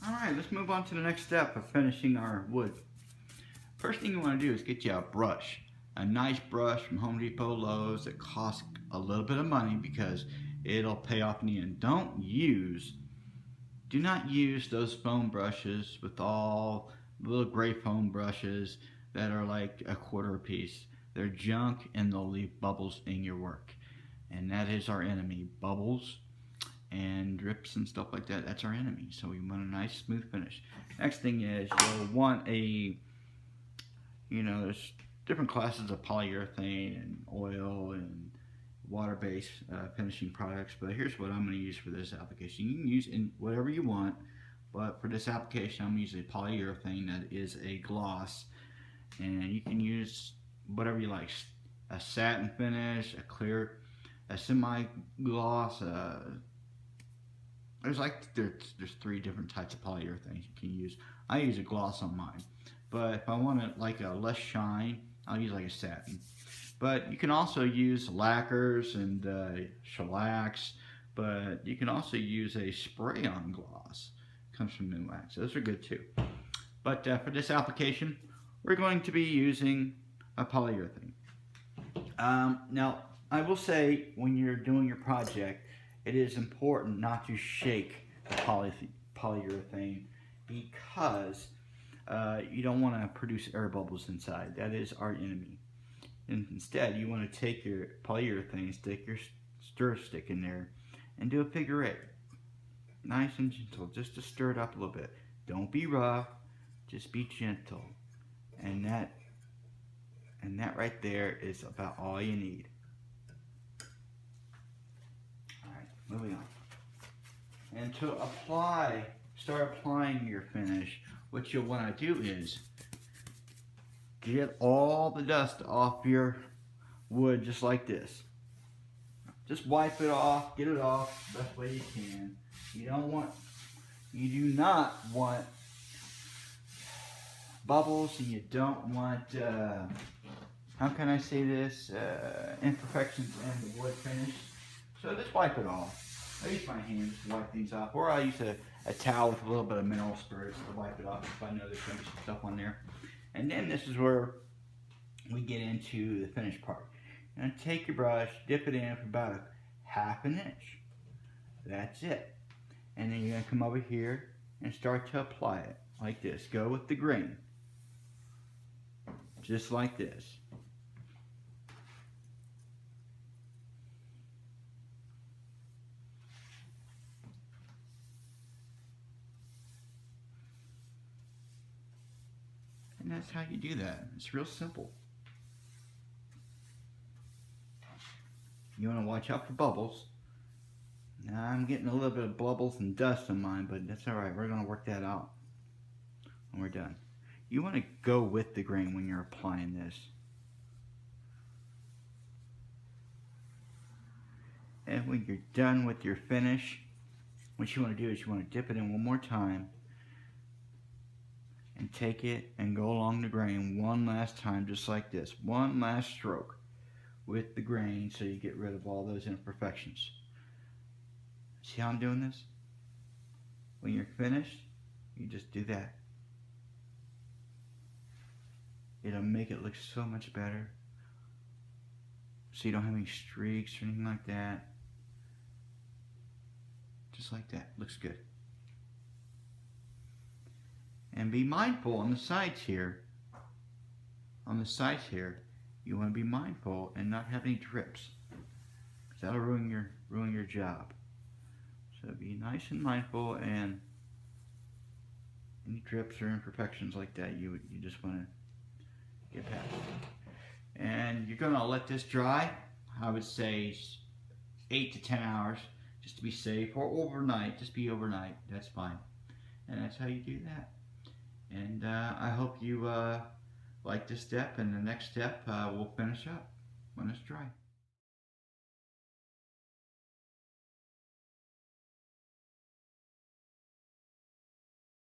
Alright, let's move on to the next step of finishing our wood. First thing you want to do is get you a brush. A nice brush from Home Depot, Lowe's that costs a little bit of money because it'll pay off in the end. Do not use those foam brushes with all little gray foam brushes that are like a quarter a piece. They're junk and they'll leave bubbles in your work. And that is our enemy. Bubbles and drips and stuff like that. That's our enemy. So we want a nice smooth finish. Next thing is you'll want there's different classes of polyurethane and oil and water-based finishing products, but here's what I'm going to use for this application. You can use in whatever you want, but for this application I'm using polyurethane that is a gloss, and you can use whatever you like. A satin finish, a clear, a semi-gloss. There's 3 different types of polyurethane you can use. I use a gloss on mine, but if I want it like a less shine, I'll use like a satin. But you can also use lacquers and shellacs, but you can also use a spray-on gloss. It comes from New Wax. Those are good too. But for this application, we're going to be using a polyurethane. Now, I will say when you're doing your project, it is important not to shake the polyurethane because you don't want to produce air bubbles inside. That is our enemy. And instead, you want to take your polyurethane, stick your stir stick in there, and do a figure 8. Nice and gentle, just to stir it up a little bit. Don't be rough, just be gentle. And that right there is about all you need. Alright, moving on. And to start applying your finish, what you'll want to do is get all the dust off your wood just like this. Just wipe it off, get it off the best way you can. You do not want bubbles, and you don't want, how can I say this, imperfections in the wood finish. So just wipe it off. I use my hands to wipe these off, or I use a towel with a little bit of mineral spirits to wipe it off if I know there's going to be some stuff on there. And then this is where we get into the finished part. You're going to take your brush, dip it in for about a ½ inch. That's it. And then you're going to come over here and start to apply it like this. Go with the grain. Just like this. And that's how you do that. It's real simple. You want to watch out for bubbles. Now I'm getting a little bit of bubbles and dust on mine, but that's alright. We're going to work that out when we're done. You want to go with the grain when you're applying this. And when you're done with your finish, what you want to do is you want to dip it in one more time and take it and go along the grain one last time, just like this. One last stroke with the grain so you get rid of all those imperfections. See how I'm doing this? When you're finished, you just do that. It'll make it look so much better. So you don't have any streaks or anything like that. Just like that. Looks good. And be mindful on the sides here. On the sides here, you want to be mindful and not have any drips, because that'll ruin your job. So be nice and mindful, and any drips or imperfections like that, you just want to get past. And you're going to let this dry. I would say 8 to 10 hours, just to be safe, or overnight. Just be overnight. That's fine. And that's how you do that. And I hope you like this step, and the next step we'll finish up when it's dry.